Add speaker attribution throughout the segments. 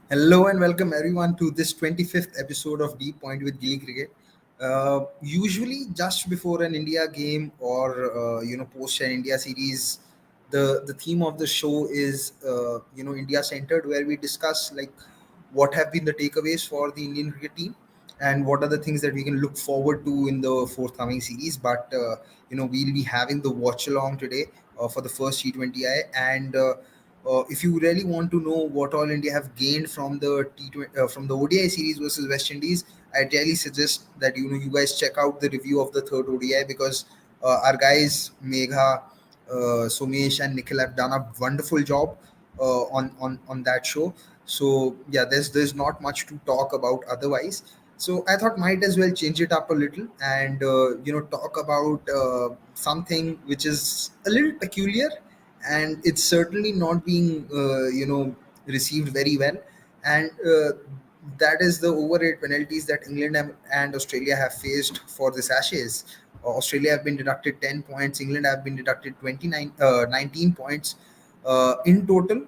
Speaker 1: Hello and welcome everyone to this 25th episode of Deep Point with GillyCricket. Usually, just before an India game or post an India series, the theme of the show is India centered, where we discuss like what have been the takeaways for the Indian cricket team and what are the things that we can look forward to in the forthcoming series. But we'll be having the watch along today for the first T20I and if you really want to know what all India have gained from the T20 from the ODI series versus West Indies, I really suggest that you guys check out the review of the third ODI because our guys Megha, Sumesh, and Nikhil have done a wonderful job on that show. So yeah, there's not much to talk about otherwise. So I thought might as well change it up a little and talk about something which is a little peculiar and it's certainly not being received very well and that is the overrate penalties that England and Australia have faced for this Ashes. Australia have been deducted 10 points, England have been deducted 19 points in total.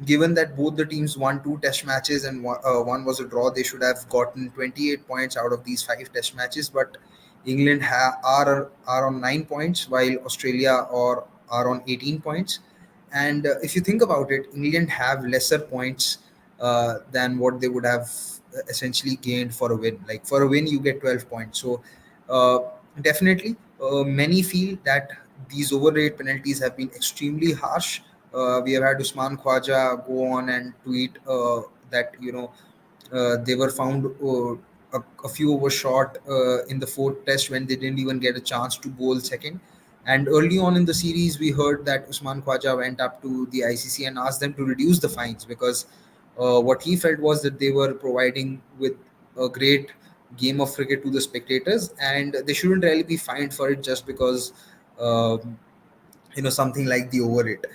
Speaker 1: Given that both the teams won two test matches and one was a draw, they should have gotten 28 points out of these five test matches, but England are on 9 points while Australia are on 18 points. And if you think about it, England have lesser points than what they would have essentially gained for a win. Like for a win, you get 12 points. So uh, definitely, many feel that these overrate penalties have been extremely harsh. We have had Usman Khwaja go on and tweet that they were found a few overs short in the fourth test when they didn't even get a chance to bowl second. And early on in the series, we heard that Usman Khwaja went up to the ICC and asked them to reduce the fines because what he felt was that they were providing with a great game of cricket to the spectators, and they shouldn't really be fined for it just because something like the overrate.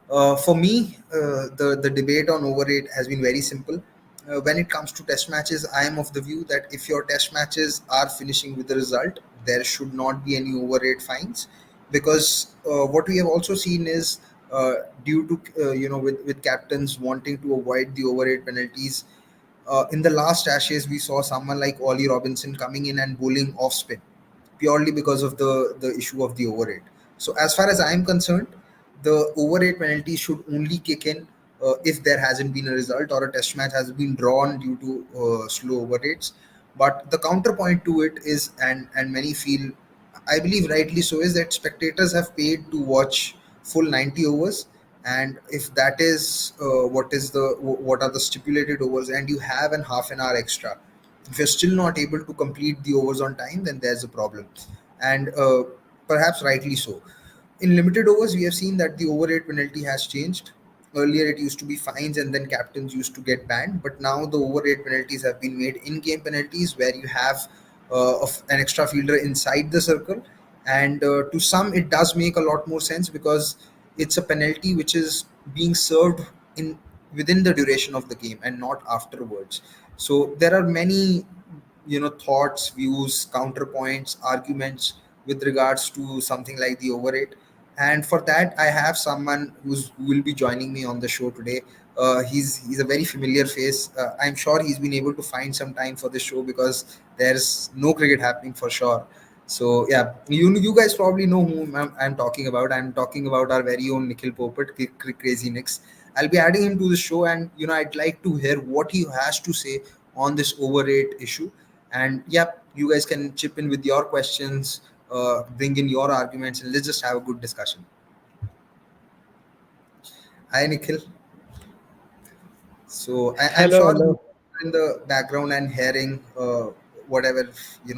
Speaker 1: For me, the debate on overrate has been very simple. When it comes to test matches, I am of the view that if your test matches are finishing with the result, there should not be any overrate fines, because what we have also seen is due to with captains wanting to avoid the overrate penalties. In the last Ashes, we saw someone like Ollie Robinson coming in and bowling off spin purely because of the issue of the overrate. So as far as I am concerned, the overrate penalty should only kick in if there hasn't been a result or a test match has been drawn due to slow overrates. But the counterpoint to it is, and many feel, I believe rightly so, is that spectators have paid to watch full 90 overs, and if that is what are the stipulated overs, and you have an half an hour extra, if you're still not able to complete the overs on time, then there's a problem, and perhaps rightly so. In limited overs, we have seen that the overrate penalty has changed. Earlier, it used to be fines and then captains used to get banned, but now the overrate penalties have been made in-game penalties where you have an extra fielder inside the circle. And to some, it does make a lot more sense because it's a penalty which is being served in within the duration of the game and not afterwards. So there are many thoughts, views, counterpoints, arguments with regards to something like the overrate. And for that, I have someone who will be joining me on the show today. He's a very familiar face. I'm sure he's been able to find some time for the show because there's no cricket happening for sure. So yeah, you guys probably know whom I'm talking about. I'm talking about our very own Nikhil Popat, Crazy Nicks. I'll be adding him to the show, and I'd like to hear what he has to say on this overrate issue. And yeah, you guys can chip in with your questions, bring in your arguments, and let's just have a good discussion. Hi, Nikhil. So I'm
Speaker 2: Hello,
Speaker 1: sure you
Speaker 2: hello.
Speaker 1: are in the background and hearing whatever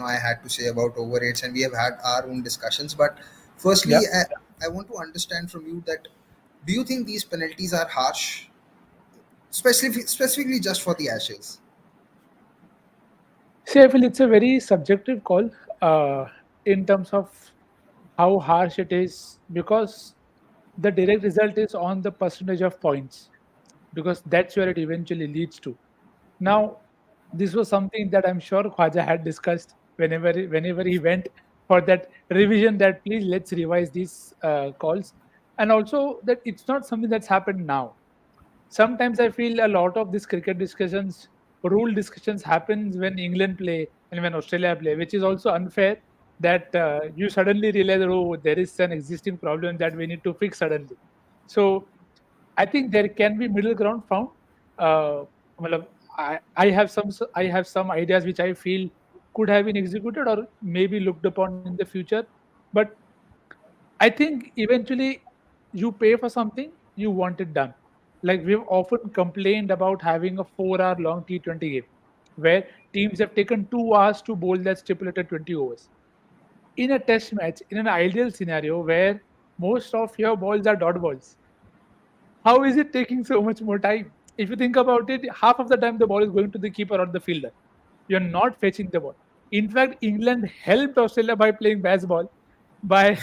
Speaker 1: I had to say about overrates, and we have had our own discussions. But firstly,
Speaker 2: Yeah.
Speaker 1: I want to understand from you that do you think these penalties are harsh, specifically just for the Ashes?
Speaker 2: See, I feel it's a very subjective call in terms of how harsh it is because the direct result is on the percentage of points because that's where it eventually leads to. Now, this was something that I'm sure Khwaja had discussed whenever he went for that revision that please let's revise these calls, and also that it's not something that's happened now. sometimes I feel a lot of these cricket discussions, rule discussions happens when England play and when Australia play, which is also unfair that you suddenly realize, oh, there is an existing problem that we need to fix suddenly. So I think there can be middle ground found. Matlab, I have some ideas which I feel could have been executed or maybe looked upon in the future. But I think eventually you pay for something, you want it done. Like we've often complained about having a 4 hour long T20 game where teams have taken 2 hours to bowl that stipulated 20 overs. In a test match, in an ideal scenario where most of your balls are dot balls, how is it taking so much more time? If you think about it, half of the time the ball is going to the keeper or the fielder. You're not fetching the ball. In fact, England helped Australia by playing baseball. By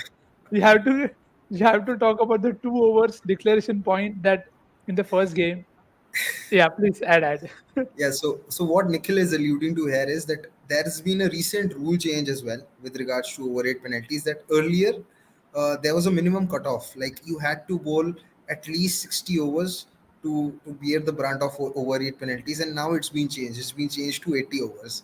Speaker 2: you have to you have to talk about the 2 overs declaration point that in the first game. Yeah, please add.
Speaker 1: Yeah, so what Nikhil is alluding to here is that there has been a recent rule change as well with regards to over eight penalties. That earlier there was a minimum cutoff, like you had to bowl at least 60 overs to bear the brunt of over eight penalties, and now it's been changed. It's been changed to 80 overs.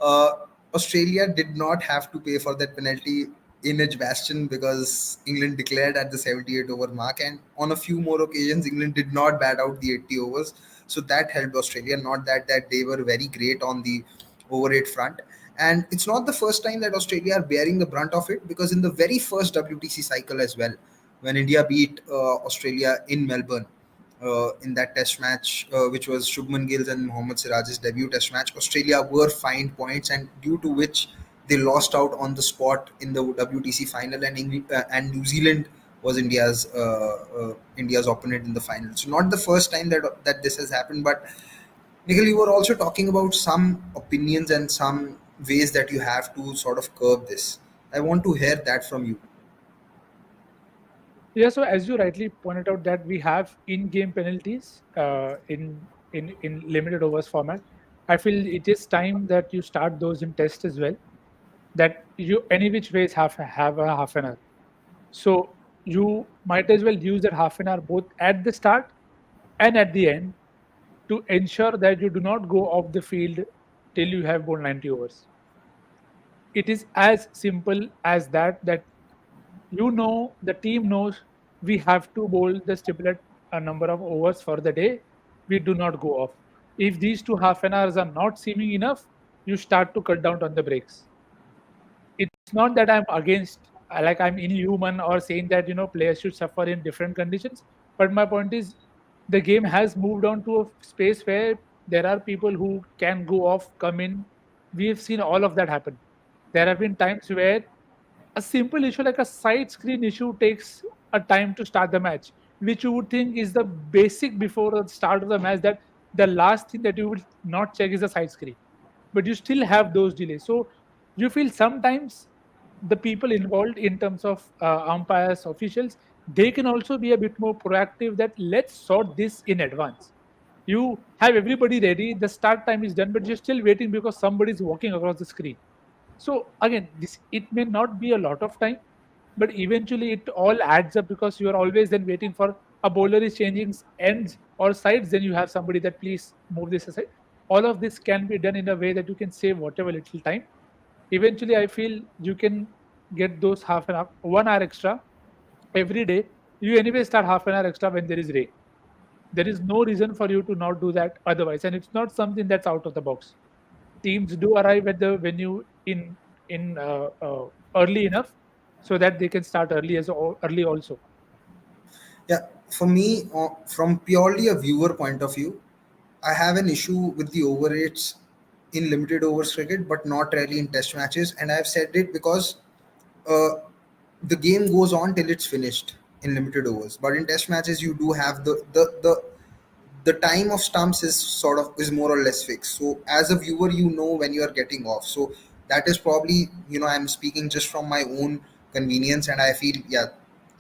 Speaker 1: Uh, Australia did not have to pay for that penalty in Edgbaston because England declared at the 78 over mark, and on a few more occasions, England did not bat out the 80 overs. So that helped Australia. Not that they were very great on the over eight front. And it's not the first time that Australia are bearing the brunt of it, because in the very first WTC cycle as well, when India beat Australia in Melbourne, in that test match, which was Shubman Gill's and Mohammad Siraj's debut test match, Australia were fined points, and due to which they lost out on the spot in the WTC final, and New Zealand was India's opponent in the final. So not the first time that this has happened. But Nikhil, you were also talking about some opinions and some ways that you have to sort of curb this. I want to hear that from you.
Speaker 2: Yeah, so as you rightly pointed out that we have in-game penalties in limited overs format. I feel it is time that you start those in test as well. That you any which ways have a half an hour. So you might as well use that half an hour both at the start and at the end to ensure that you do not go off the field till you have bowled 90 overs. It is as simple as that. That the team knows we have to bowl the stipulated number of overs for the day. We do not go off. If these two half an hours are not seeming enough, you start to cut down on the breaks. It's not that I'm against, like I'm inhuman or saying that players should suffer in different conditions. But my point is, the game has moved on to a space where there are people who can go off, come in. We've seen all of that happen. There have been times where a simple issue like a side screen issue takes a time to start the match, which you would think is the basic before the start of the match, that the last thing that you will not check is the side screen. But you still have those delays. So you feel sometimes the people involved in terms of umpires, officials, they can also be a bit more proactive that let's sort this in advance. You have everybody ready, the start time is done, but you're still waiting because somebody is walking across the screen. So again, this it may not be a lot of time, but eventually it all adds up because you are always then waiting for a bowler is changing ends or sides. Then you have somebody that please move this aside. All of this can be done in a way that you can save whatever little time. Eventually, I feel you can get those half an hour, 1 hour extra every day. You anyway start half an hour extra when there is rain. There is no reason for you to not do that otherwise, and it's not something that's out of the box. Teams do arrive at the venue in early enough so that they can start early also.
Speaker 1: Yeah, for me, from purely a viewer point of view, I have an issue with the overrates in limited overs cricket, but not really in test matches. And I've said it because uh, the game goes on till it's finished in limited overs. But in test matches, you do have the time of stumps is more or less fixed. So as a viewer, you know when you are getting off. So that is probably, I'm speaking just from my own convenience, and I feel, yeah,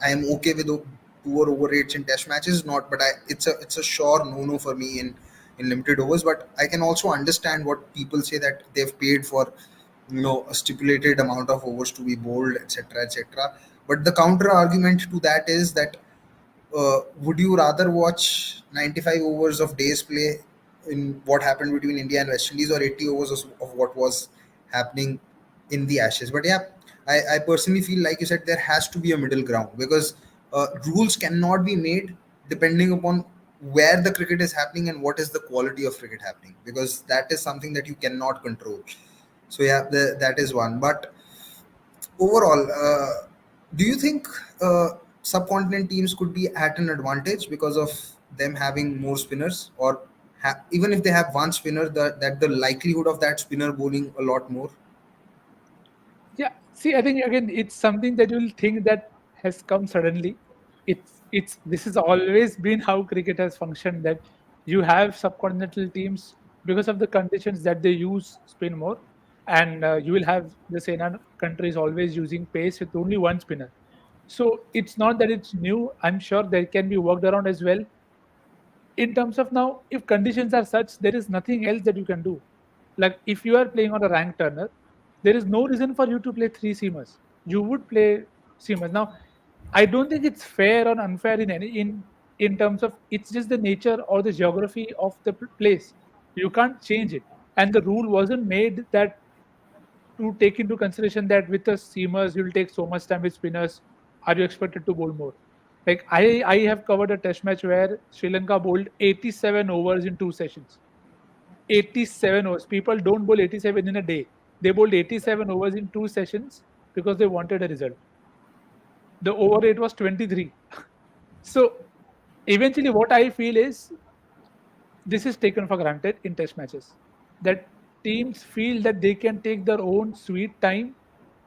Speaker 1: I am okay with poor over rates in test matches. Not, but it's a sure no for me in limited overs. But I can also understand what people say, that they've paid for a stipulated amount of overs to be bowled, etc., etc. But the counter argument to that is that would you rather watch 95 overs of days play in what happened between India and West Indies, or 80 overs of what was happening in the Ashes? But yeah, I personally feel, like you said, there has to be a middle ground, because rules cannot be made depending upon where the cricket is happening and what is the quality of cricket happening, because that is something that you cannot control. So yeah, that is one. But overall, do you think subcontinent teams could be at an advantage because of them having more spinners, or even if they have one spinner, that the likelihood of that spinner bowling a lot more?
Speaker 2: Yeah, see, I think again it's something that you'll think that has come suddenly. It's this has always been how cricket has functioned, that you have subcontinental teams because of the conditions that they use spin more, and you will have the Sena countries always using pace with only one spinner. So it's not that it's new. I'm sure there can be worked around as well. In terms of now, if conditions are such, there is nothing else that you can do. Like if you are playing on a rank turner, there is no reason for you to play three seamers. You would play seamers. Now, I don't think it's fair or unfair in any in terms of, it's just the nature or the geography of the place. You can't change it, and the rule wasn't made that to take into consideration that with the seamers you'll take so much time, with spinners are you expected to bowl more. Like I have covered a test match where Sri Lanka bowled 87 overs in 2 sessions. 87 overs. People don't bowl 87 in a day. They bowled 87 overs in 2 sessions because they wanted a result. The over rate was 23. So eventually what I feel is this is taken for granted in test matches, that teams feel that they can take their own sweet time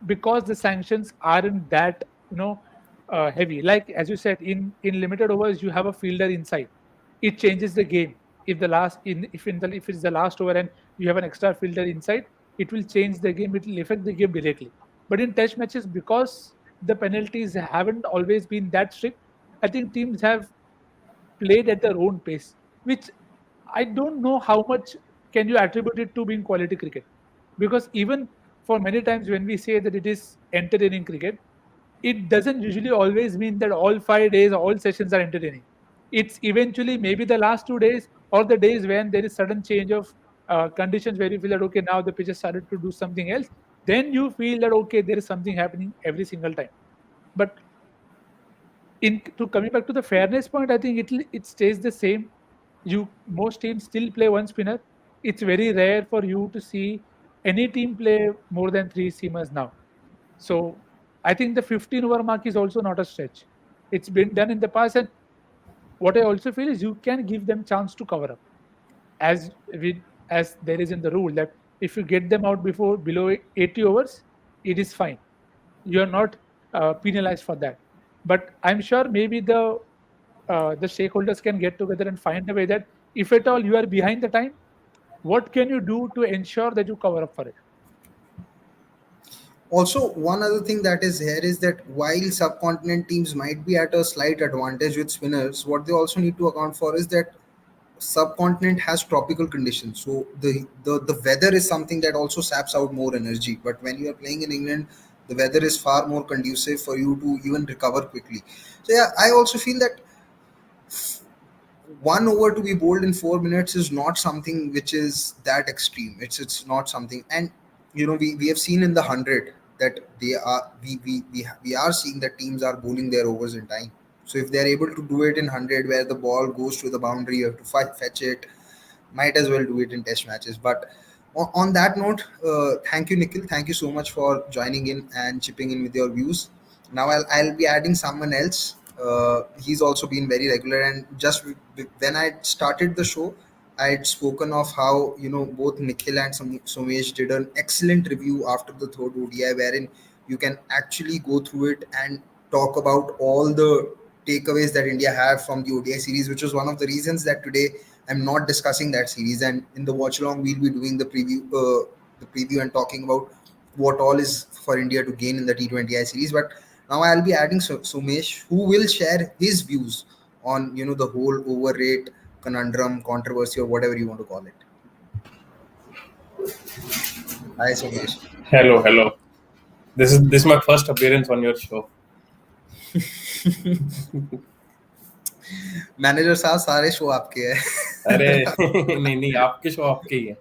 Speaker 2: because the sanctions aren't that, heavy. Like as you said, in limited overs you have a fielder inside, it changes the game. If the last in if in the if it's the last over and you have an extra fielder inside, it will change the game, it will affect the game directly. But in test matches, because the penalties haven't always been that strict, I think teams have played at their own pace, which I don't know how much can you attribute it to being quality cricket. Because even for many times when we say that it is entertaining cricket, it doesn't usually always mean that all 5 days, all sessions are entertaining. It's eventually maybe the last 2 days or the days when there is sudden change of conditions where you feel that okay, now the pitch has started to do something else. Then you feel that okay, there is something happening every single time. But in to coming back to the fairness point, I think it stays the same. You Most teams still play one spinner. It's very rare for you to see any team play more than three seamers now. So I think the 15 over mark is also not a stretch. It's been done in the past, and what I also feel is you can give them chance to cover up, as there is in the rule that if you get them out before below 80 overs, it is fine. You are not penalized for that. But I'm sure maybe the stakeholders can get together and find a way that if at all you are behind the time, what can you do to ensure that you cover up for it?
Speaker 1: Also, one other thing that is here is that while subcontinent teams might be at a slight advantage with spinners, what they also need to account for is that subcontinent has tropical conditions, so the weather is something that also saps out more energy. But when you are playing in England, the weather is far more conducive for you to even recover quickly. So yeah, I also feel that one over to be bowled in 4 minutes is not something which is that extreme. It's not something. And we have seen in the 100 that we are seeing that teams are bowling their overs in time. So if they're able to do it in 100, where the ball goes to the boundary, you have to fetch it, might as well do it in test matches. But on that note, thank you, Nikhil. Thank you so much for joining in and chipping in with your views. Now I'll be adding someone else. He's also been very regular, and just when I started the show, I had spoken of how both Nikhil and Sumesh did an excellent review after the third ODI, wherein you can actually go through it and talk about all the takeaways that India have from the ODI series, which was one of the reasons that today I'm not discussing that series. And in the watch along, we'll be doing the preview and talking about what all is for India to gain in the T20I series. But now I'll be adding Sumesh, who will share his views on the whole overrate conundrum, controversy, or whatever you want to call it. Hi, Sumesh.
Speaker 3: Hello, hello. This is my first appearance on your show.
Speaker 1: Manager साहब सारे show आपके
Speaker 3: अरे
Speaker 1: हैं.
Speaker 3: नहीं नहीं, आपके show आपके ही है.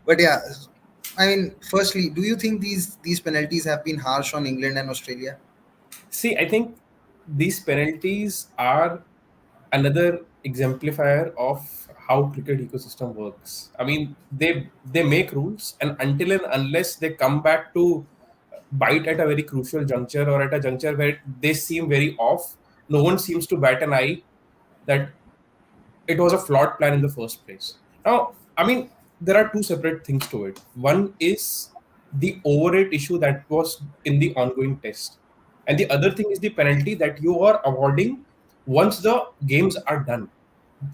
Speaker 1: But yeah, I mean, firstly, do you think these penalties have been harsh on England and Australia?
Speaker 3: See, I think these penalties are another exemplifier of how cricket ecosystem works. I mean, they make rules, and until and unless they come back to bite at a very crucial juncture, or at a juncture where they seem very off, no one seems to bat an eye that it was a flawed plan in the first place. Now, I mean, there are two separate things to it. One is the overrate issue that was in the ongoing test, and the other thing is the penalty that you are awarding once the games are done.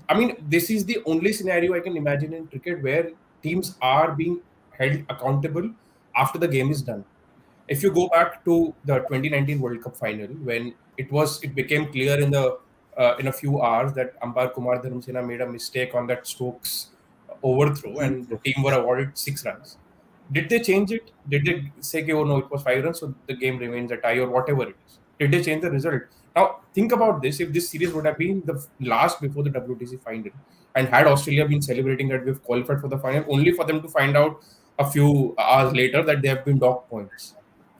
Speaker 3: I mean, this is the only scenario I can imagine in cricket where teams are being held accountable after the game is done. If you go back to the 2019 World Cup final, when it became clear in a few hours that umpire Kumar Dharamsena made a mistake on that Stokes overthrow, and the team were awarded 6 runs. Did they change it? Did they say, "Oh no, it was 5 runs, so the game remains a tie," or whatever it is? Did they change the result? Now think about this: if this series would have been the last before the WTC final, and had Australia been celebrating that we've qualified for the final, only for them to find out a few hours later that they have been docked points.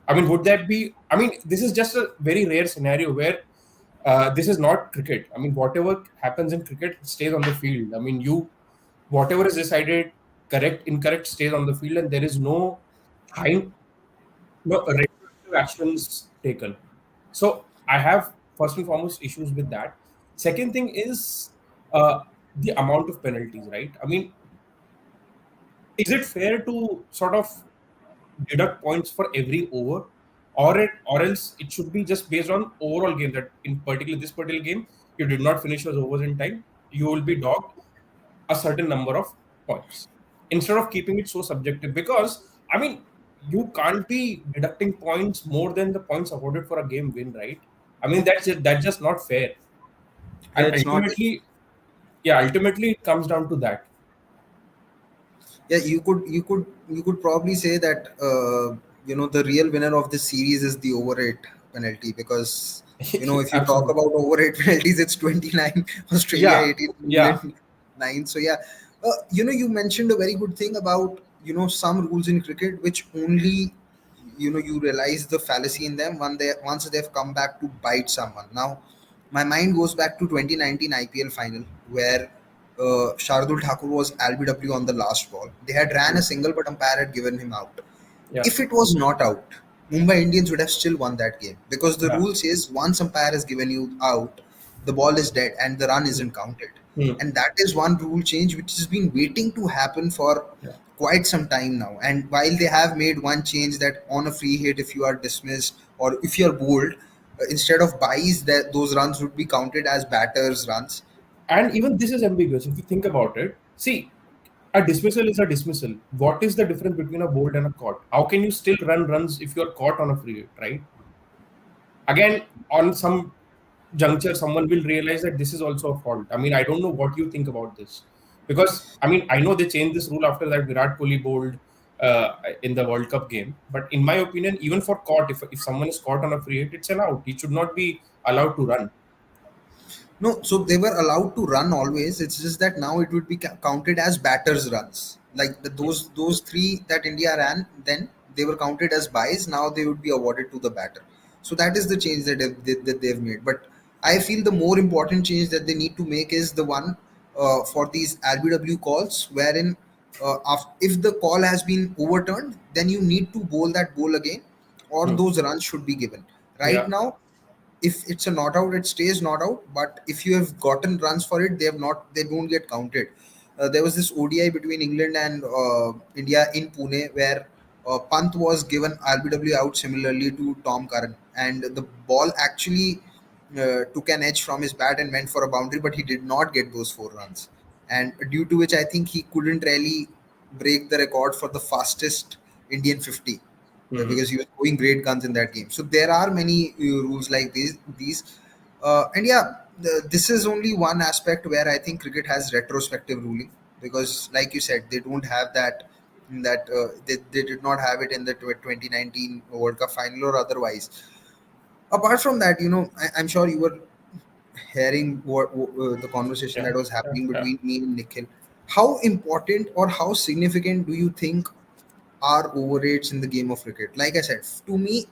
Speaker 3: I mean, would that be? I mean, this is just a very rare scenario where this is not cricket. I mean, whatever happens in cricket stays on the field. I mean, whatever is decided, correct, incorrect, stays on the field, and there is hind, no retroactive actions taken. So I have first and foremost issues with that. Second thing is the amount of penalties, right? I mean, is it fair to sort of deduct points for every over, or else it should be just based on overall game, that in particular this particular game you did not finish your overs in time, you will be docked a certain number of points, instead of keeping it so subjective. Because I mean, you can't be deducting points more than the points awarded for a game win, right? I mean, that's just not fair.
Speaker 1: Yeah,
Speaker 3: And
Speaker 1: it's not.
Speaker 3: ultimately, yeah, ultimately it comes down to that.
Speaker 1: Yeah, you could probably say that the real winner of this series is the overrate penalty, because if you talk
Speaker 3: Absolutely.
Speaker 1: about overrate penalties, it's 29, Australia
Speaker 3: Yeah,
Speaker 1: 18,
Speaker 3: yeah.
Speaker 1: England 9. So yeah, you mentioned a very good thing about some rules in cricket which only you realize the fallacy in them once they've come back to bite someone. Now my mind goes back to 2019 IPL final, where Shardul Thakur was LBW on the last ball. They had ran a single, but umpire had given him out.
Speaker 3: Yeah,
Speaker 1: If it was not out, Mumbai Indians would have still won that game, because the
Speaker 3: yeah.
Speaker 1: rule says once umpire has given you out, the ball is dead and the run isn't counted.
Speaker 3: Hmm.
Speaker 1: And that is one rule change which has been waiting to happen for
Speaker 3: Yeah.
Speaker 1: quite some time now. And while they have made one change that on a free hit, if you are dismissed or if you are bowled, instead of buys, that those runs would be counted as batters' runs.
Speaker 3: And even this is ambiguous if you think about it. See, a dismissal is a dismissal. What is the difference between a bowled and a caught? How can you still run runs if you're caught on a free hit, right? Again, on some juncture, someone will realize that this is also a fault. I mean, I don't know what you think about this. Because, I mean, I know they changed this rule after that Virat Kohli bowled in the World Cup game. But in my opinion, even for caught, if someone is caught on a free hit, it's an out. He should not be allowed to run.
Speaker 1: No, so they were allowed to run always. It's just that now it would be counted as batters' runs. Like those three that India ran, then they were counted as buys. Now they would be awarded to the batter. So that is the change that they've made. But I feel the more important change that they need to make is the one for these LBW calls, wherein if the call has been overturned, then you need to bowl that ball again, or
Speaker 3: Hmm.
Speaker 1: those runs should be given. Right
Speaker 3: Yeah.
Speaker 1: now, if it's a not out, it stays not out. But if you have gotten runs for it, they don't get counted. There was this ODI between England and India in Pune, where Pant was given LBW out similarly to Tom Curran, and the ball actually took an edge from his bat and went for a boundary, but he did not get those 4 runs, and due to which I think he couldn't really break the record for the fastest Indian 50,
Speaker 3: Hmm.
Speaker 1: because he was going great guns in that game. So there are many rules like these, and yeah, this is only one aspect where I think cricket has retrospective ruling, because, like you said, they don't have they did not have it in the 2019 World Cup final or otherwise. Apart from that, I'm sure you were hearing the conversation
Speaker 3: Yeah,
Speaker 1: that was
Speaker 3: yeah,
Speaker 1: happening
Speaker 3: yeah.
Speaker 1: between me and Nikhil. How important or how significant do you think are overrates in the game of cricket? Like I said, to me,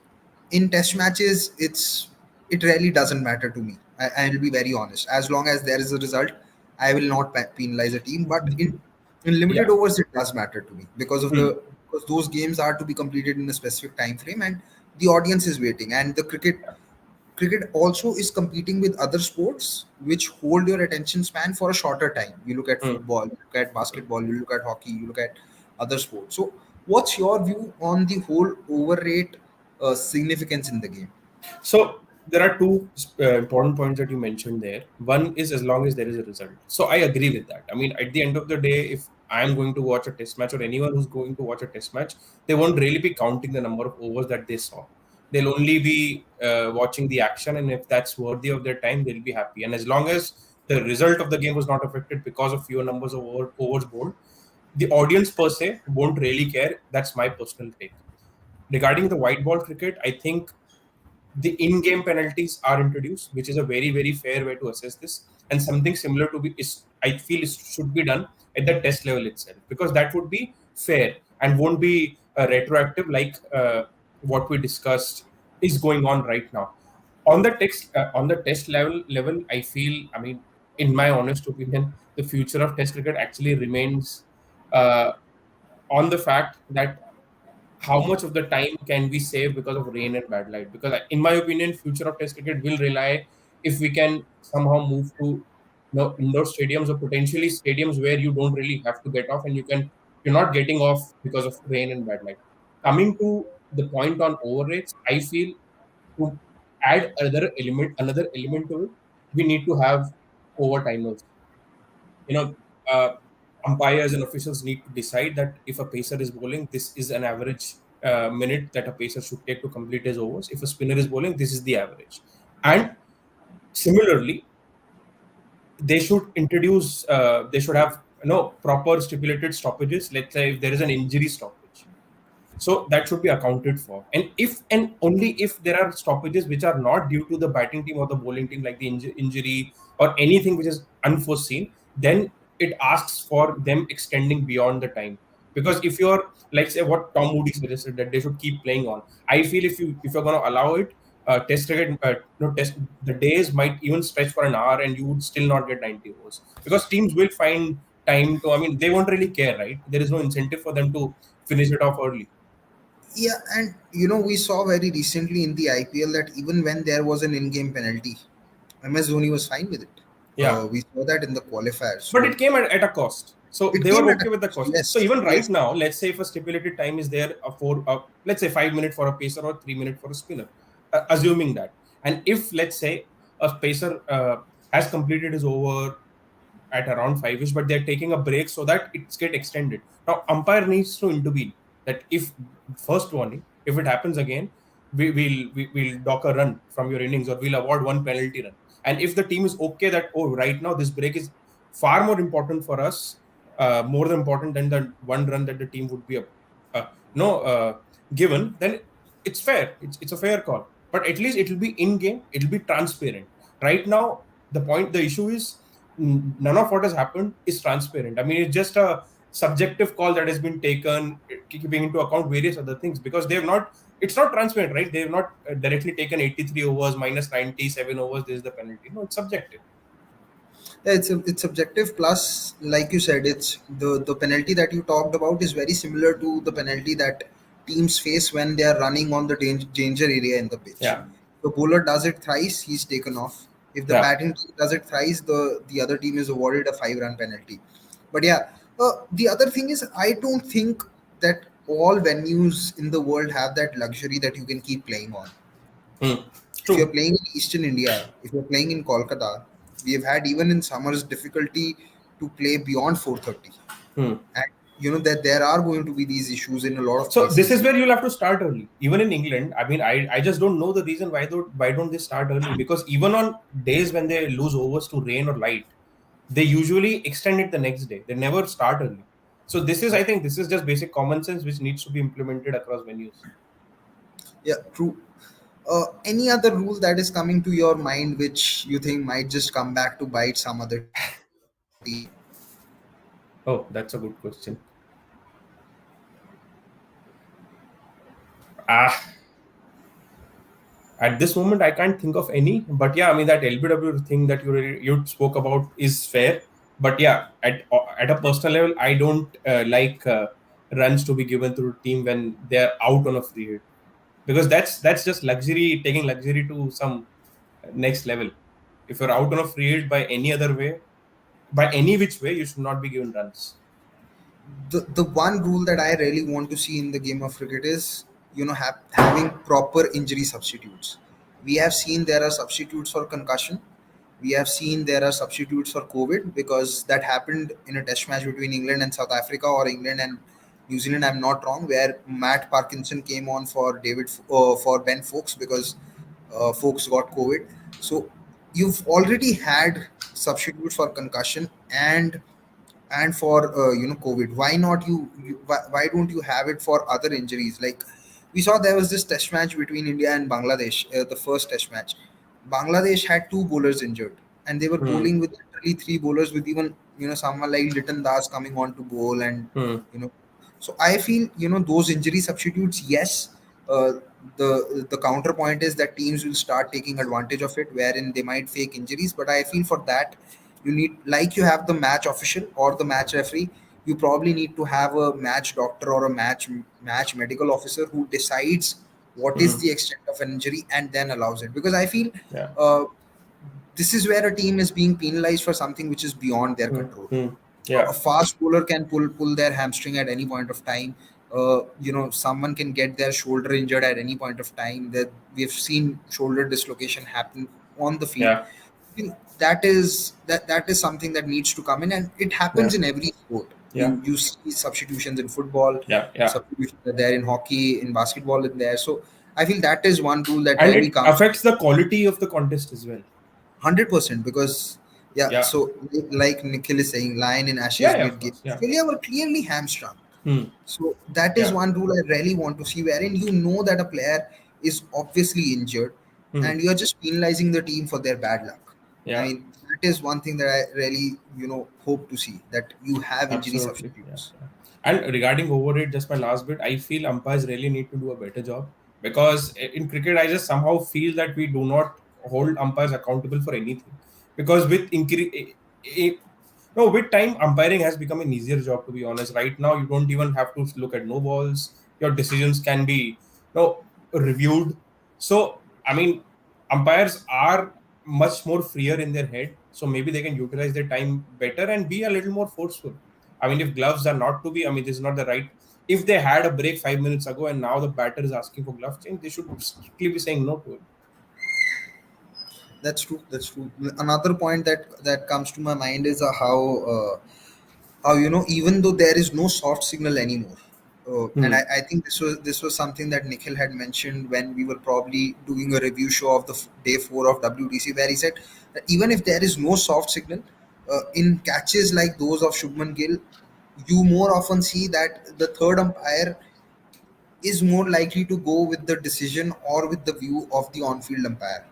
Speaker 1: in test matches, it really doesn't matter to me. I'll be very honest. As long as there is a result, I will not penalize a team. But in limited
Speaker 3: Yeah.
Speaker 1: overs, it does matter to me because of
Speaker 3: Hmm.
Speaker 1: the because those games are to be completed in a specific time frame, and the audience is waiting. And the cricket also is competing with other sports which hold your attention span for a shorter time. You look at
Speaker 3: Hmm.
Speaker 1: football, you look at basketball, you look at hockey, you look at other sports. So what's your view on the whole overrate significance in the game?
Speaker 3: So there are two important points that you mentioned there. One is as long as there is a result. So I agree with that. I mean, at the end of the day, if I'm going to watch a test match or anyone who's going to watch a test match, they won't really be counting the number of overs that they saw. They'll only be watching the action, and if that's worthy of their time, they'll be happy. And as long as the result of the game was not affected because of fewer numbers of overs bowled, the audience per se won't really care. That's my personal take. Regarding the white ball cricket, I think the in-game penalties are introduced, which is a very very fair way to assess this, and something similar to be is I feel is, should be done at the test level itself, because that would be fair and won't be retroactive like what we discussed is going on right now. On the test level, I feel, I mean, in my honest opinion, the future of test cricket actually remains uh, on the fact that how much of the time can we save because of rain and bad light? Because in my opinion, future of test cricket will rely if we can somehow move to, indoor stadiums or potentially stadiums where you don't really have to get off and you're not getting off because of rain and bad light. Coming to the point on overrates, I feel to add another element to it, we need to have overtimers. you know, uh, Umpires and officials need to decide that if a pacer is bowling, this is an average minute that a pacer should take to complete his overs. If a spinner is bowling, this is the average. And similarly, they should have proper stipulated stoppages. Let's say if there is an injury stoppage, so that should be accounted for. And if and only if there are stoppages which are not due to the batting team or the bowling team, like the injury or anything which is unforeseen, then it asks for them extending beyond the time. Because if you're, like, say what Tom Moody suggested, that they should keep playing on, I feel if you're going to allow it, test cricket, test the days might even stretch for an hour, and you would still not get 90 overs, because teams will find time to. I mean, they won't really care, right? There is no incentive for them to finish it off early.
Speaker 1: Yeah, and we saw very recently in the IPL that even when there was an in-game penalty, MS Dhoni was fine with it.
Speaker 3: Yeah,
Speaker 1: We saw that in the qualifiers.
Speaker 3: but
Speaker 1: So
Speaker 3: it came at a cost. So
Speaker 1: it
Speaker 3: they were
Speaker 1: came at a
Speaker 3: okay with the
Speaker 1: cost.
Speaker 3: cost. So
Speaker 1: Yes,
Speaker 3: even right
Speaker 1: yes.
Speaker 3: now, let's say if a stipulated time is there, let's say 5 minutes for a pacer or 3 minutes for a spinner, assuming that, and if let's say a pacer has completed his over at around 5ish, but they're taking a break so that it's get extended. Now, umpire needs to intervene. That if first warning, if it happens again, we'll dock a run from your innings, or we'll award one penalty run. And if the team is okay that, oh, right now this break is far more important for us, more than important than the one run that the team would be no given, then it's fair. It's a fair call. But at least it will be in game. It will be transparent. Right now, the issue is none of what has happened is transparent. I mean, it's just a subjective call that has been taken, keeping into account various other things, because they have not. It's not transparent, right? They have not directly taken 83 overs minus 97 overs. This is the penalty. No, it's subjective.
Speaker 1: Yeah, it's subjective. Plus, like you said, it's the penalty that you talked about is very similar to the penalty that teams face when they are running on the danger area in the pitch.
Speaker 3: Yeah,
Speaker 1: The bowler does it thrice, he's taken off. If the
Speaker 3: yeah.
Speaker 1: batting team does it thrice, the other team is awarded a 5-run penalty. But yeah, the other thing is, I don't think that all venues in the world have that luxury that you can keep playing on.
Speaker 3: Hmm.
Speaker 1: If you're
Speaker 3: True.
Speaker 1: playing in Eastern India, if you're playing in Kolkata, we have had even in summers difficulty to play beyond 4:30,
Speaker 3: Hmm.
Speaker 1: and that there are going to be these issues in a lot of
Speaker 3: So this
Speaker 1: places.
Speaker 3: is where you'll have to start early. Even in England, I mean, I just don't know the reason why don't they start early? Because even on days when they lose overs to rain or light, they usually extend it the next day. They never start early. So I think this is just basic common sense which needs to be implemented across venues.
Speaker 1: Yeah, true. Any other rule that is coming to your mind which you think might just come back to bite some other team?
Speaker 3: Oh, that's a good question. Ah, at this moment, I can't think of any. But yeah, I mean that LBW thing that you spoke about is fair. But yeah, at a personal level, I don't like runs to be given to the team when they're out on a free hit, because that's just luxury, taking luxury to some next level. If you're out on a free hit by any other way, by any which way, you should not be given runs.
Speaker 1: The one rule that I really want to see in the game of cricket is, having proper injury substitutes. We have seen there are substitutes for concussion. We have seen there are substitutes for COVID, because that happened in a test match between England and South Africa, or England and New Zealand. I'm not wrong, where Matt Parkinson came on for Ben Fokes, because Fokes got COVID. So you've already had substitutes for concussion and for COVID. Why not why don't you have it for other injuries? Like, we saw there was this test match between India and Bangladesh, the first test match. Bangladesh had two bowlers injured, and they were
Speaker 3: Hmm.
Speaker 1: bowling with literally three bowlers, with even someone like Liton Das coming on to bowl. And
Speaker 3: Hmm.
Speaker 1: you know so I feel, those injury substitutes, yes. uh, the counterpoint is that teams will start taking advantage of it, wherein they might fake injuries. But I feel for that, you need, like, you have the match official or the match referee, you probably need to have a match doctor or a match medical officer who decides what is
Speaker 3: Hmm.
Speaker 1: the extent of an injury and then allows it. Because I feel
Speaker 3: Yeah.
Speaker 1: uh, this is where a team is being penalized for something which is beyond their
Speaker 3: Hmm.
Speaker 1: control.
Speaker 3: Hmm.
Speaker 1: A
Speaker 3: Yeah.
Speaker 1: fast bowler can pull their hamstring at any point of time. Someone can get their shoulder injured at any point of time. That we've seen shoulder dislocation happen on the field.
Speaker 3: Yeah.
Speaker 1: I think that is something that needs to come in, and it
Speaker 3: Yeah.
Speaker 1: happens in every sport.
Speaker 3: Yeah.
Speaker 1: You see substitutions in football,
Speaker 3: Yeah. Yeah.
Speaker 1: substitutions are there in hockey, in basketball, in there. So I feel that is one rule that
Speaker 3: And
Speaker 1: really
Speaker 3: it
Speaker 1: comes.
Speaker 3: affects the quality of the contest as well.
Speaker 1: 100%, because yeah,
Speaker 3: Yeah.
Speaker 1: so like Nikhil is saying, Lion in
Speaker 3: Yeah.
Speaker 1: Ashes
Speaker 3: Yeah. Of
Speaker 1: mid game,
Speaker 3: course. Yeah.
Speaker 1: Australia were clearly hamstrung.
Speaker 3: Hmm.
Speaker 1: So that is
Speaker 3: Yeah.
Speaker 1: one rule I really want to see, wherein that a player is obviously injured,
Speaker 3: Hmm.
Speaker 1: and you're just penalizing the team for their bad luck. I
Speaker 3: Yeah.
Speaker 1: mean, that is one thing that I really, hope to see, that you have injury
Speaker 3: Absolutely. Yeah.
Speaker 1: substitutes.
Speaker 3: Yeah. And regarding overrate, just my last bit, I feel umpires really need to do a better job, because in cricket, I just somehow feel that we do not hold umpires accountable for anything. Because no, with time, umpiring has become an easier job, to be honest. Right now, you don't even have to look at no balls. Your decisions can be reviewed. So, I mean, umpires are much more freer in their head. So maybe they can utilize their time better and be a little more forceful. I mean, if gloves are not to be, I mean, this is not the right. If they had a break 5 minutes ago and now the batter is asking for glove change, they should strictly be saying no to it.
Speaker 1: That's true. That's true. Another point that comes to my mind is how, even though there is no soft signal anymore. And
Speaker 3: Hmm.
Speaker 1: I think this was something that Nikhil had mentioned when we were probably doing a review show of the day 4 of WTC, where he said that even if there is no soft signal, in catches like those of Shubman Gill, you more often see that the third umpire is more likely to go with the decision or with the view of the on-field umpire,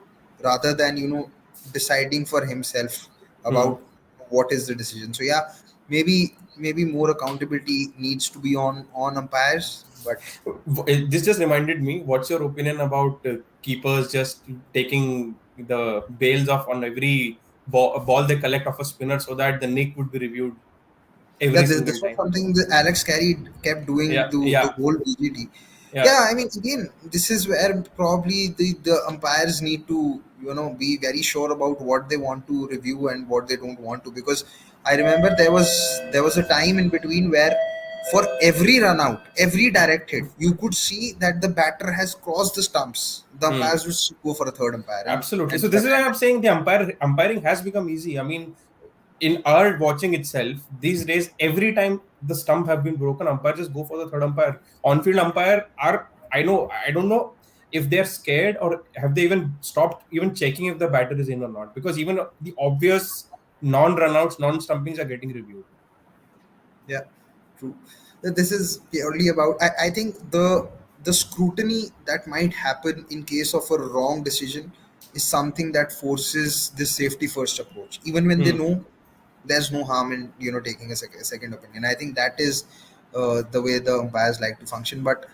Speaker 1: rather than deciding for himself
Speaker 3: Hmm.
Speaker 1: about what is the decision. So yeah, maybe more accountability needs to be on umpires. But
Speaker 3: This just reminded me. What's your opinion about keepers just taking the bails off on every ball they collect off a spinner, so that the nick would be reviewed
Speaker 1: yeah,
Speaker 3: every single
Speaker 1: this was
Speaker 3: time?
Speaker 1: something that Alex Carey kept doing
Speaker 3: Yeah.
Speaker 1: the
Speaker 3: Yeah.
Speaker 1: whole BGT.
Speaker 3: Yeah.
Speaker 1: Yeah, I mean, again, this is where probably the umpires need to be very sure about what they want to review and what they don't want to. Because I remember there was a time in between where for every run out, every direct hit, you could see that the batter has crossed the stumps. The
Speaker 3: Hmm.
Speaker 1: umpires would go for a third umpire,
Speaker 3: Absolutely.
Speaker 1: and
Speaker 3: So this is why I'm saying the umpiring has become easy. I mean, in our watching itself, these days, every time the stump have been broken, umpire just go for the third umpire. On-field umpire are, I don't know if they're scared, or have they even stopped even checking if the batter is in or not, because even the obvious non-runouts, non-stumpings are getting reviewed.
Speaker 1: yeah, true. This is purely about. I think the the scrutiny that might happen in case of a wrong decision is something that forces this safety first approach, even when they
Speaker 3: Hmm.
Speaker 1: know there's no harm in taking a second opinion. I think that is the way the umpires like to function. But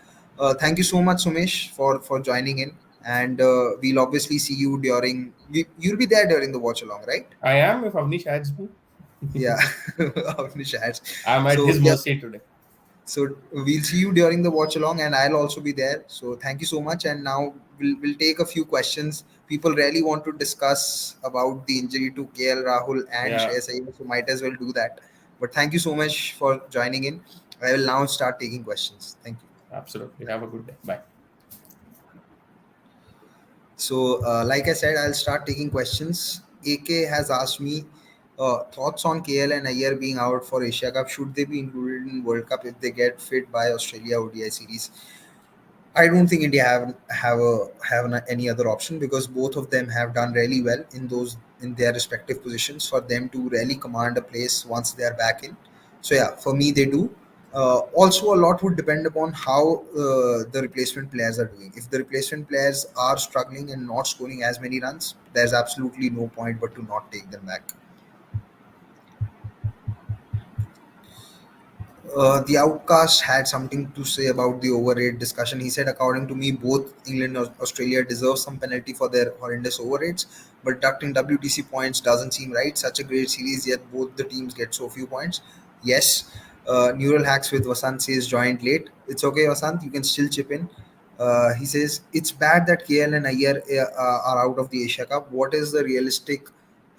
Speaker 1: thank you so much, Sumesh, for joining in, and we'll obviously see you during you'll be there during the watch along, right?
Speaker 3: I am if Avnish adds me.
Speaker 1: Yeah. Avnish has.
Speaker 3: I'm at
Speaker 1: So
Speaker 3: his
Speaker 1: yeah,
Speaker 3: mercy today.
Speaker 1: so we'll see you during the watch along, and I'll also be there. So thank you so much. And now we'll take a few questions. People really want to discuss about the injury to KL Rahul and
Speaker 3: Yeah,
Speaker 1: Shreyas Iyer, so might as well do that. But thank you so much for joining in. I will now start taking questions. Thank you.
Speaker 3: absolutely. Have a good day. Bye.
Speaker 1: So, like I said, I'll start taking questions. AK has asked me thoughts on KL and Iyer being out for Asia Cup. Should they be included in World Cup if they get fit by Australia ODI series? I don't think India any other option, because both of them have done really well in their respective positions for them to really command a place once they are back in. So yeah, for me they do. Also, a lot would depend upon how the replacement players are doing. If the replacement players are struggling and not scoring as many runs, there's absolutely no point but to not take them back. The Outcast had something to say about the overrate discussion. He said, according to me, both England and Australia deserve some penalty for their horrendous overrates, but deducting WTC points doesn't seem right. Such a great series, yet both the teams get so few points. Yes, Neural Hacks with Vasant says joined late. It's okay, Vasant, you can still chip in. He says, it's bad that KL and Iyer are out of the Asia Cup. What is the realistic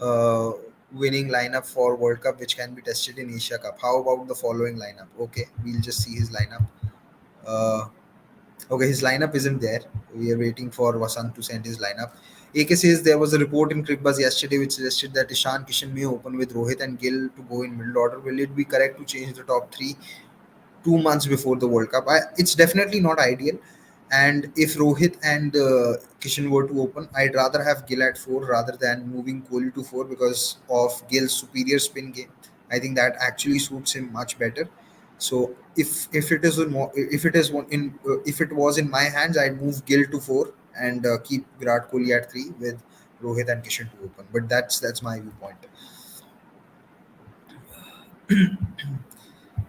Speaker 1: uh, winning lineup for World Cup which can be tested in Asia Cup? How about the following lineup? Okay, we'll just see his lineup. Uh, okay, his lineup isn't there. We are waiting for Vasant to send his lineup. AK says there was a report in Crickbuzz yesterday which suggested that Ishan Kishan may open with Rohit and Gill to go in middle order. Will it be correct to change the top three 2 months before the World Cup? It's definitely not ideal. And if Rohit and Kishan were to open, I'd rather have Gill at four rather than moving Kohli to four because of Gill's superior spin game. I think that actually suits him much better. So if it is in, if it is one in if it was in my hands, I'd move Gill to four and keep Virat Kohli at three with Rohit and Kishan to open. But that's my viewpoint.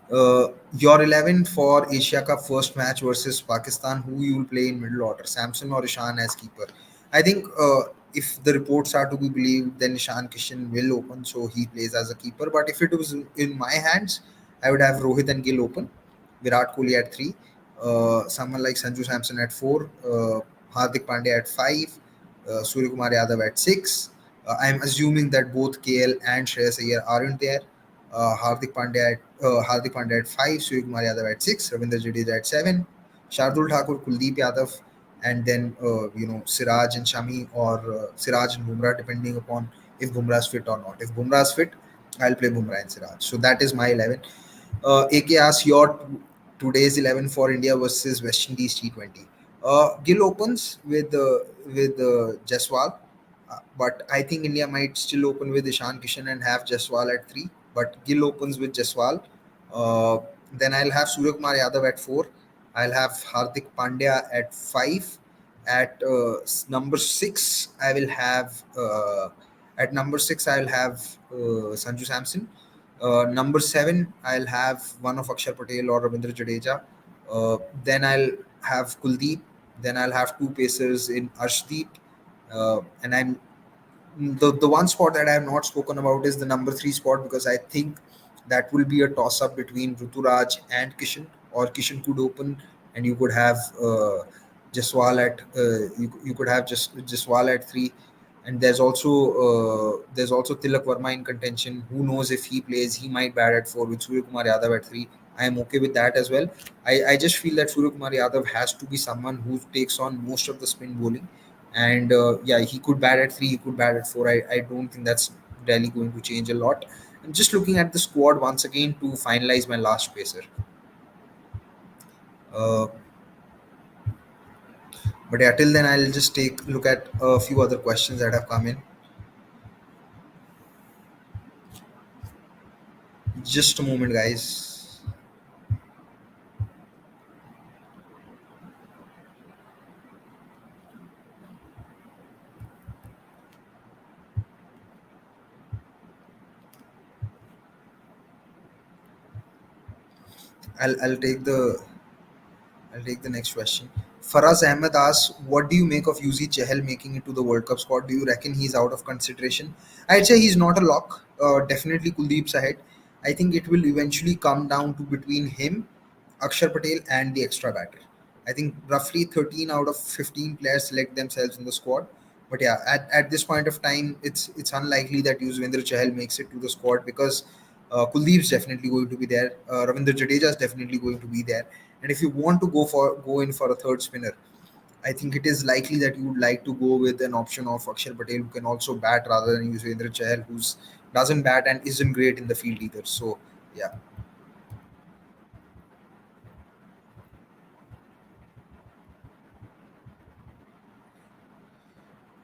Speaker 1: Your 11 for Asia Cup first match versus Pakistan, who you will play in middle order, Samson or Ishan as keeper? I think if the reports are to be believed, then Ishan Kishan will open, so he plays as a keeper. But if it was in my hands, I would have Rohit and Gill open, Virat Kohli at three, someone like Sanju Samson at four, Hardik Pandya at five, Surya Kumar Yadav at six. I'm assuming that both KL and Shreyas Iyer aren't there. Hardik Pandya at five, Surya Kumar Yadav at six, Ravindra Jadeja at seven, Shardul Thakur, Kuldeep Yadav, and then Siraj and Shami, or Siraj and Bumrah, depending upon if Bumrah is fit or not. If Bumrah is fit, I'll play Bumrah and Siraj. So that is my 11. AK asks your today's 11 for India versus West Indies T20. Gill opens with Jaiswal, but I think India might still open with Ishan Kishan and have Jaiswal at three. But Gill opens with Jaiswal. Uh, then I'll have Surya Kumar Yadav at four. I'll have Hardik Pandya at five. At number six, I will have Sanju Samson. Number seven, I'll have one of Akshar Patel or Ravindra Jadeja. Then I'll have Kuldeep. Then I'll have two pacers in Arshdeep. And the one spot that I have not spoken about is the number three spot, because I think that will be a toss up between Ruturaj and Kishan, or Kishan could open and you could have you could have just Jaswal at three, and there's also Tilak Verma in contention. Who knows if he plays? He might bat at four with Surya Kumar Yadav at three. I am okay with that as well. I just feel that Surya Kumar Yadav has to be someone who takes on most of the spin bowling, and yeah, he could bat at three, he could bat at four. I don't think that's really going to change a lot. I'm just looking at the squad once again to finalize my last pacer. Uh, but yeah, till then, I'll just take look at a few other questions that have come in. Just a moment, guys. I'll take the next question. Faraz Ahmed asks, "What do you make of UZ Chahal making it to the World Cup squad? Do you reckon he's out of consideration?" I'd say he's not a lock. Definitely Kuldeep's ahead. I think it will eventually come down to between him, Akshar Patel, and the extra batter. I think roughly 13 out of 15 players select themselves in the squad. But yeah, at this point of time, it's unlikely that Yuzvendra Chahal makes it to the squad because Kuldeep's definitely going to be there. Ravindra Jadeja is definitely going to be there. And if you want to go in for a third spinner, I think it is likely that you would like to go with an option of Akshar Patel who can also bat rather than Yuzvendra Chahal who's doesn't bat and isn't great in the field either. So yeah.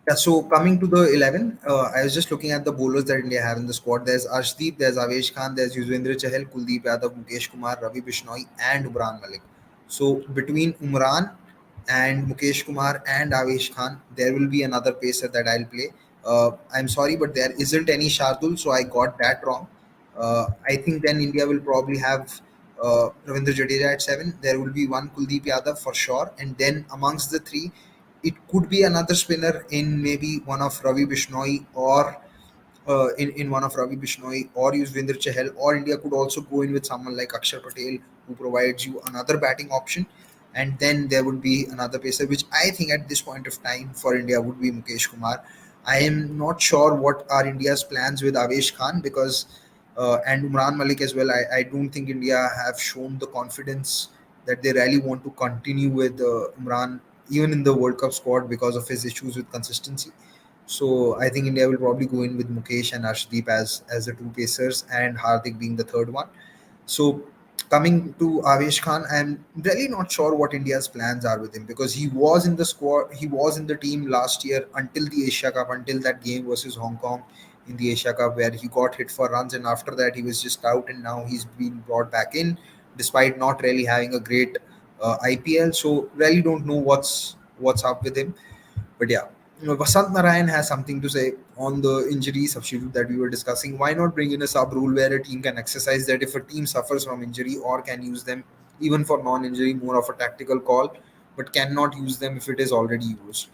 Speaker 1: Yeah, so coming to the 11, I was just looking at the bowlers that India have in the squad. There's Arshdeep, there's Avesh Khan, there's Yuzvendra Chahal, Kuldeep Yadav, Mukesh Kumar, Ravi Bishnoi, and Umran Malik. So between Umran and Mukesh Kumar and Avesh Khan, there will be another pacer that I'll play. I'm sorry, but there isn't any Shardul, so I got that wrong. I think then India will probably have Ravindra Jadeja at 7. There will be one Kuldeep Yadav for sure, and then amongst the three, it could be another spinner in maybe one of Ravi Bishnoi or in one of Ravi Bishnoi or Yuzvendra Chahal, or India could also go in with someone like Akshar Patel who provides you another batting option. And then there would be another pacer, which I think at this point of time for India would be Mukesh Kumar. I am not sure what are India's plans with Avesh Khan because and Umran Malik as well. I don't think India have shown the confidence that they really want to continue with Umran even in the World Cup squad because of his issues with consistency. So I think India will probably go in with Mukesh and Arshdeep as the two pacers and Hardik being the third one. So coming to Avesh Khan, I'm really not sure what India's plans are with him because he was in the squad, he was in the team last year until the Asia Cup, until that game versus Hong Kong in the Asia Cup where he got hit for runs, and after that he was just out, and now he's been brought back in despite not really having a great IPL. So really don't know what's up with him. But yeah, Vasant Narayan has something to say on the injury substitute that we were discussing. Why not bring in a sub rule where a team can exercise that if a team suffers from injury or can use them even for non-injury, more of a tactical call, but cannot use them if it is already used.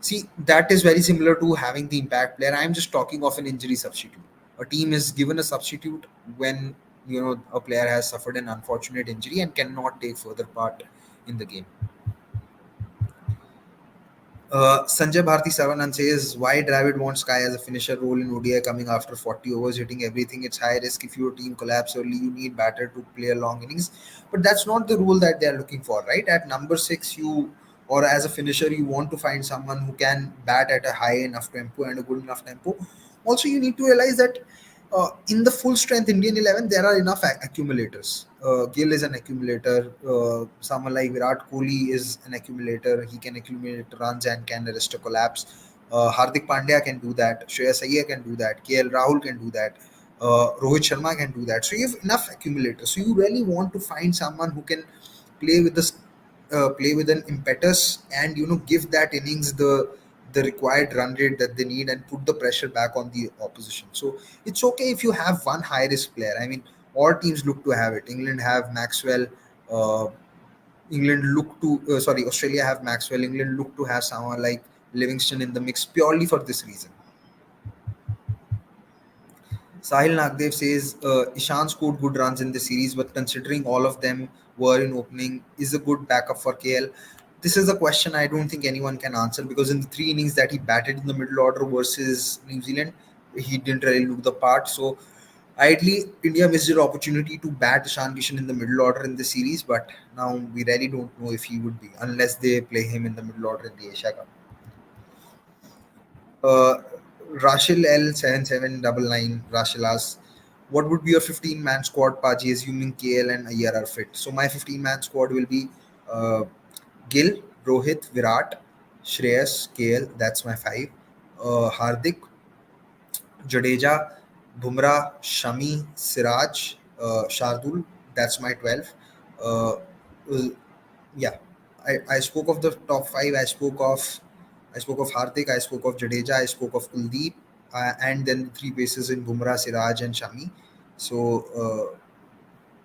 Speaker 1: See, that is very similar to having the impact player. I'm just talking of an injury substitute. A team is given a substitute when a player has suffered an unfortunate injury and cannot take further part in the game. Sanjay Bharti Saranan says, why Dravid wants Sky as a finisher role in ODI coming after 40 overs, hitting everything. It's high risk. If your team collapse early, you need batter to play a long innings. But that's not the rule that they're looking for, right? At number 6, or as a finisher, you want to find someone who can bat at a high enough tempo and a good enough tempo. Also, you need to realize that in the full strength Indian 11, there are enough accumulators. Gill is an accumulator. Someone like Virat Kohli is an accumulator. He can accumulate runs and can arrest a collapse. Hardik Pandya can do that. Shreyas Iyer can do that. KL Rahul can do that. Rohit Sharma can do that. So you have enough accumulators. So you really want to find someone who can play with this, play with an impetus, and give that innings the required run rate that they need and put the pressure back on the opposition. So it's okay if you have one high risk player. I mean, all teams look to have it. England have Maxwell. Uh, Australia have Maxwell. England look to have someone like Livingston in the mix purely for this reason. Sahil Nagdev says Ishan scored good runs in the series, but considering all of them were in opening, is a good backup for KL. This is a question I don't think anyone can answer because in the three innings that he batted in the middle order versus New Zealand, he didn't really look the part. So ideally, India missed their opportunity to bat Ishan Kishan in the middle order in the series, but now we really don't know if he would be unless they play him in the middle order in the Asia Cup. Uh, Rashil L7799 Rashil asks, what would be your 15-man squad, Paji, assuming KL and Iyer are fit? So my 15-man squad will be uh, Gill, Rohit, Virat, Shreyas, KL. That's my five. Hardik, Jadeja, Bumrah, Shami, Siraj, Shardul. That's my 12. Uh, yeah, I spoke of the top five. I spoke of Hardik, I spoke of Jadeja, I spoke of Kuldeep, and then the three bases in Bumrah, Siraj, and Shami. So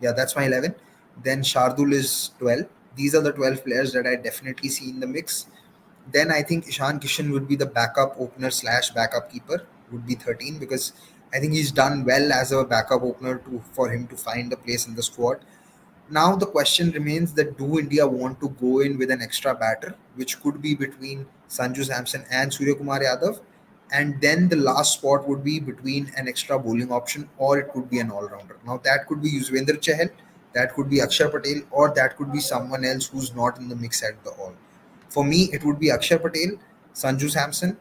Speaker 1: yeah, that's my 11. Then Shardul is 12. These are the 12 players that I definitely see in the mix. Then I think Ishan Kishan would be the backup opener slash backup keeper, would be 13, because I think he's done well as a backup opener to for him to find a place in the squad. Now the question remains that do India want to go in with an extra batter, which could be between Sanju Samson and Surya Kumar Yadav, and then the last spot would be between an extra bowling option, or it could be an all-rounder. Now that could be Yuzvendra Chahal, that could be Akshar Patel, or that could be someone else who's not in the mix at the all. For me, it would be Akshar Patel, Sanju Samson,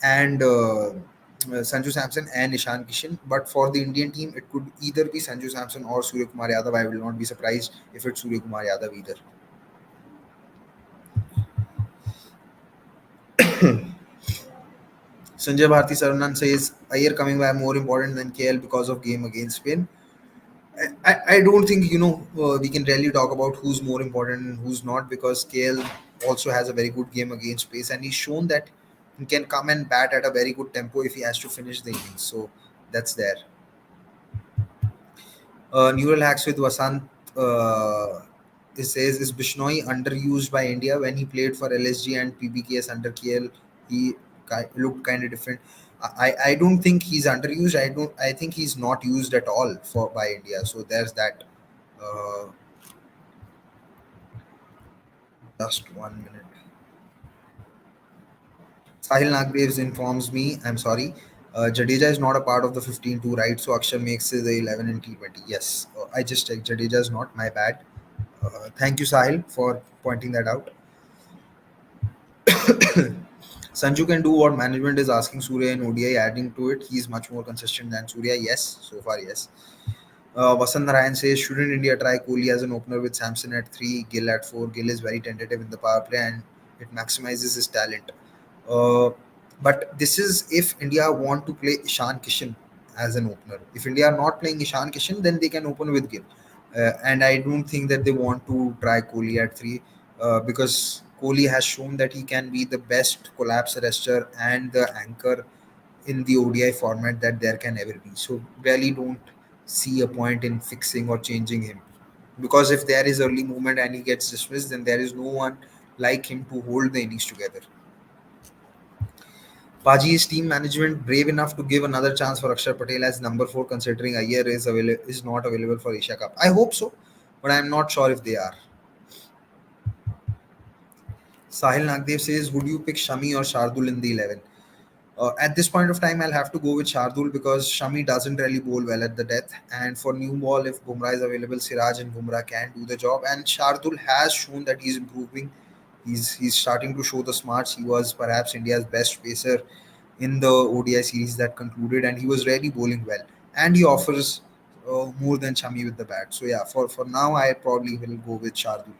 Speaker 1: and Sanju Samson and Ishan Kishan. But for the Indian team, it could either be Sanju Samson or Surya Kumar Yadav. I will not be surprised if it's Surya Kumar Yadav either. Sanjay Bharti Saranan says Ayer coming back more important than KL because of game against Spain. I don't think we can really talk about who's more important and who's not, because KL also has a very good game against pace, and he's shown that he can come and bat at a very good tempo if he has to finish the innings. So that's there. Neural hacks with Vasant, it says, is Bishnoi underused by India? When he played for LSG and PBKS under KL, he looked kind of different. I don't think he's underused. I think he's not used at all for by India. So there's that. Uh, just 1 minute. Sahil Nagdev informs me, I'm sorry, Jadeja is not a part of the 15-2, right? So Akshar makes it the 11 and T20. Yes, I just checked. Jadeja is not, my bad. Thank you, Sahil, for pointing that out. Sanju can do what management is asking Surya in ODI, adding to it. He's much more consistent than Surya. Yes, so far, yes. Vasant Narayan says, shouldn't India try Kohli as an opener with Samson at 3, Gill at 4? Gill is very tentative in the power play and it maximizes his talent. Uh, but this is if India want to play Ishan Kishan as an opener. If India are not playing Ishan Kishan, then they can open with Gill. And I don't think that they want to try Kohli at 3, because Kohli has shown that he can be the best collapse arrester and the anchor in the ODI format that there can ever be. So really don't see a point in fixing or changing him, because if there is early movement and he gets dismissed, then there is no one like him to hold the innings together. Paji's team management brave enough to give another chance for Akshar Patel as number 4, considering Iyer is not available for Asia Cup. I hope so, but I'm not sure if they are. Sahil Nagdev says, would you pick Shami or Shardul in the 11? At this point of time, I'll have to go with Shardul because Shami doesn't really bowl well at the death. And for new ball, if Bumrah is available, Siraj and Bumrah can do the job. And Shardul has shown that he's improving. He's starting to show the smarts. He was perhaps India's best pacer in the ODI series that concluded, and he was really bowling well. And he offers more than Shami with the bat. So yeah, for now, I probably will go with Shardul.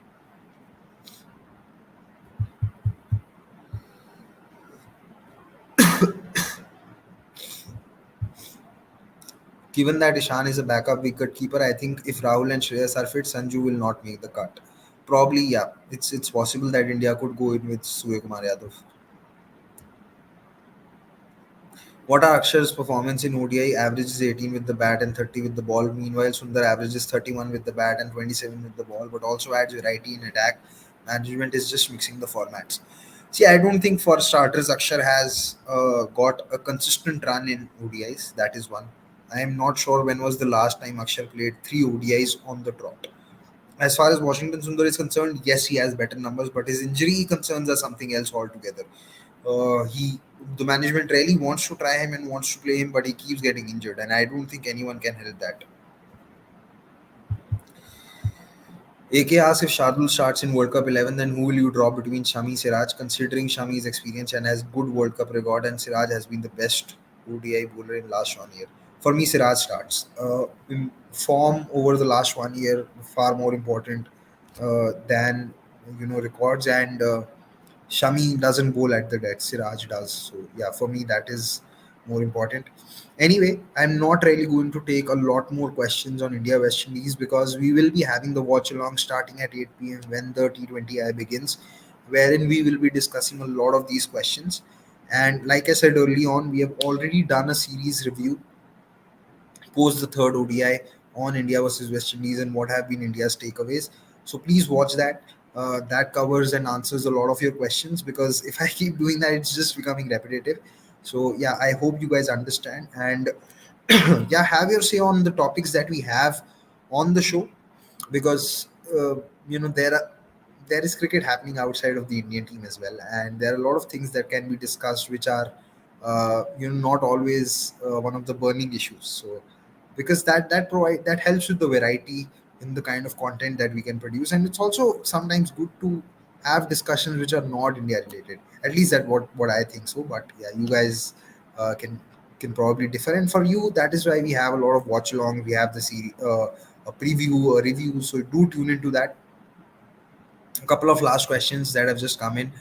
Speaker 1: Given that Ishan is a backup wicket keeper, I think if Rahul and Shreyas are fit, Sanju will not make the cut. Probably, yeah. It's possible that India could go in with Surya Kumar Yadav. What are Akshar's performance in ODI? Averages 18 with the bat and 30 with the ball. Meanwhile, Sundar averages 31 with the bat and 27 with the ball, but also adds variety in attack. Management is just mixing the formats. See, I don't think for starters Akshar has got a consistent run in ODIs. That is one. I am not sure when was the last time Akshar played 3 ODIs on the trot. As far as Washington Sundar is concerned, yes, he has better numbers, but his injury concerns are something else altogether. He The management really wants to try him and wants to play him, but he keeps getting injured, and I don't think anyone can help that. AK asks if Shardul starts in World Cup 11, then who will you drop between Shami Siraj? Considering Shami's experience and has good World Cup record, and Siraj has been the best ODI bowler in last 1 year. For me, Siraj starts. In form over the last 1 year, far more important than records, and Shami doesn't bowl at the death. Siraj does. So yeah, for me that is more important. Anyway, I'm not really going to take a lot more questions on India West Indies because we will be having the watch along starting at 8 p.m. when the T20I begins, wherein we will be discussing a lot of these questions. And like I said early on, we have already done a series review post the third ODI on India versus West Indies and what have been India's takeaways. So please watch that. That covers and answers a lot of your questions, because if I keep doing that, it's just becoming repetitive. So yeah, I hope you guys understand, and yeah, have your say on the topics that we have on the show, because there is cricket happening outside of the Indian team as well, and there are a lot of things that can be discussed which are not always one of the burning issues. So because that helps with the variety in the kind of content that we can produce, and it's also sometimes good to have discussions which are not India related. At least that what I think so. But yeah, you guys can probably differ, and for you that is why we have a lot of watch along. We have the series, a preview, a review. So do tune into that. A couple of last questions that have just come in.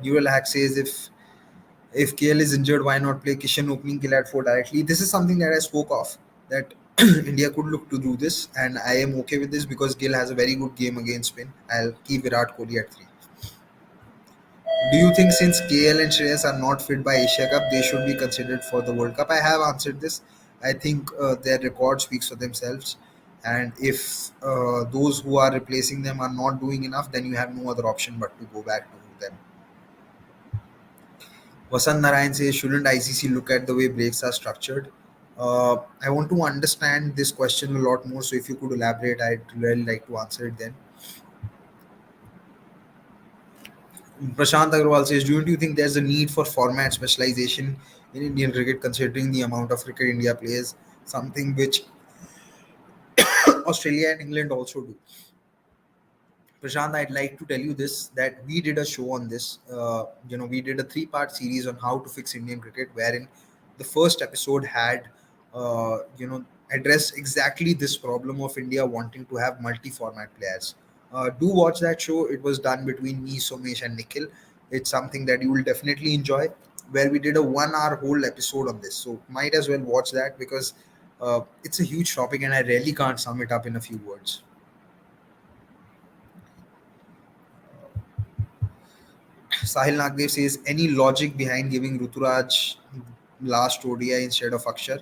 Speaker 1: Neural Hack says, if KL is injured, why not play Kishan opening Gill at 4 directly? This is something that I spoke of, that India could look to do this, and I am okay with this because Gill has a very good game against spin. I'll keep Virat Kohli at 3. Do you think since KL and Shreyas are not fit by Asia Cup, they should be considered for the World Cup? I have answered this. I think their record speaks for themselves. And if those who are replacing them are not doing enough, then you have no other option but to go back to them. Vasant Narayan says, shouldn't ICC look at the way breaks are structured? I want to understand this question a lot more. So if you could elaborate, I'd really like to answer it then. Prashant Agarwal says, don't you think there's a need for format specialization in Indian cricket considering the amount of cricket India plays? Something which Australia and England also do. Prashant, I'd like to tell you this, that we did a show on this. We did a three-part series on how to fix Indian cricket, wherein the first episode had, addressed exactly this problem of India wanting to have multi-format players. Do watch that show. It was done between me, Sumesh, and Nikhil. It's something that you will definitely enjoy, where we did a 1 hour whole episode on this. So might as well watch that, because it's a huge topic and I really can't sum it up in a few words. Sahil Nagdev says, any logic behind giving Ruturaj last ODI instead of Akshar?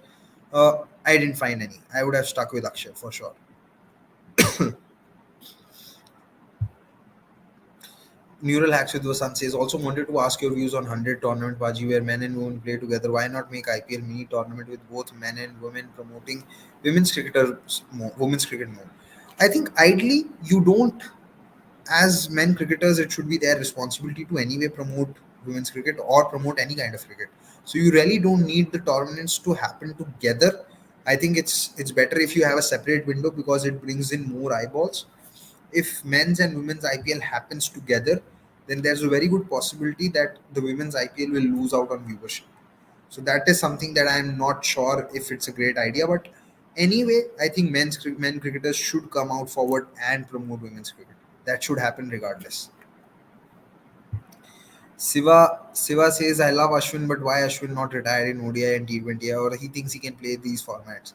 Speaker 1: I didn't find any. I would have stuck with Akshar for sure. Neural Hacks with Vasan says, also wanted to ask your views on 100 tournament Baji where men and women play together. Why not make IPL mini tournament with both men and women promoting women's cricket more? I think ideally you don't, as men cricketers, it should be their responsibility to anyway promote women's cricket or promote any kind of cricket. So you really don't need the tournaments to happen together. I think it's better if you have a separate window, because it brings in more eyeballs. If men's and women's IPL happens together, then there's a very good possibility that the women's IPL will lose out on viewership. So that is something that I'm not sure if it's a great idea. But anyway, I think men cricketers should come out forward and promote women's cricket. That should happen regardless. Siva says, I love Ashwin, but why Ashwin not retire in ODI and T20, or he thinks he can play these formats?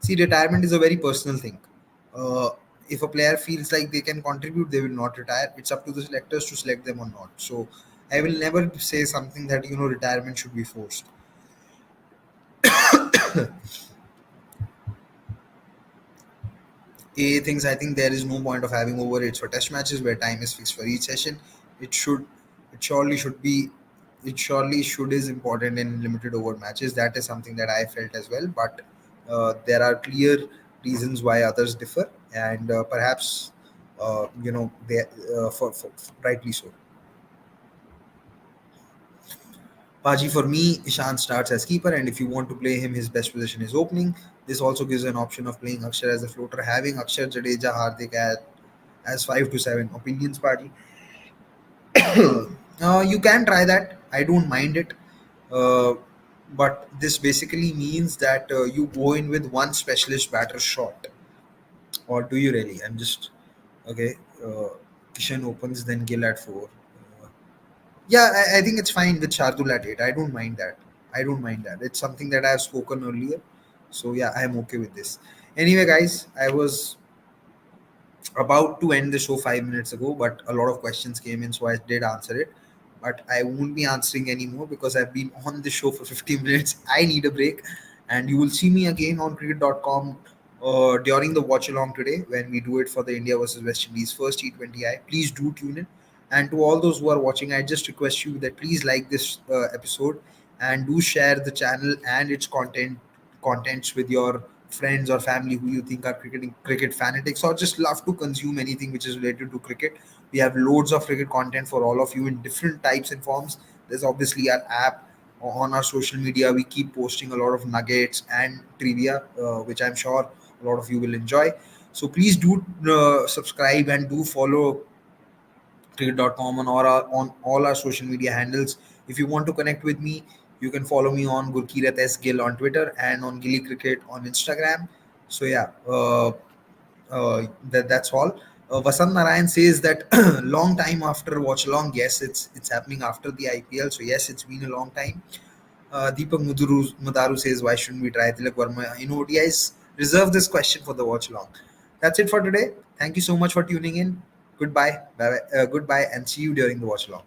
Speaker 1: See, retirement is a very personal thing. Uh, if a player feels like they can contribute, they will not retire. It's up to the selectors to select them or not. So I will never say something that retirement should be forced. A thinks, I think there is no point of having overrates for test matches where time is fixed for each session. It should, it surely should be, it surely should is important in limited over matches. That is something that I felt as well. But there are clear reasons why others differ, and perhaps they for rightly so. Paji, for me, Ishan starts as keeper, and if you want to play him, his best position is opening. This also gives an option of playing Akshar as a floater, having Akshar, Jadeja, Hardik as 5 to 7. Opinions, Paji? You can try that. I don't mind it. Uh, but this basically means that you go in with one specialist batter short. Or do you really? I'm just. Okay. Kishan opens, then Gill at 4. Yeah, I think it's fine with Shardul at 8. I don't mind that. I don't mind that. It's something that I've spoken earlier. So yeah, I'm okay with this. Anyway, guys, I was about to end the show 5 minutes ago, but a lot of questions came in, so I did answer it. But I won't be answering anymore because I've been on the show for 15 minutes. I need a break, and you will see me again on cricket.com during the watch along today when we do it for the India versus West Indies first T20I. Please do tune in. And to all those who are watching, I just request you that please like this episode and do share the channel and its contents with your friends or family who you think are cricket fanatics or just love to consume anything which is related to cricket. We have loads of cricket content for all of you in different types and forms. There's obviously our app. On our social media we keep posting a lot of nuggets and trivia, which I'm sure a lot of you will enjoy. So please do subscribe and do follow cricket.com on all our social media handles. If you want to connect with me, you can follow me on Gurkirat S Gill on Twitter and on Gilly Cricket on Instagram. So yeah, that's all. Vasant Narayan says that long time after watch along. Yes, it's happening after the IPL. So yes, it's been a long time. Deepak Mudaru says, why shouldn't we try Tilak Verma in ODIs? Reserve this question for the watch along. That's it for today. Thank you so much for tuning in. Goodbye. Bye, goodbye, and see you during the watch along.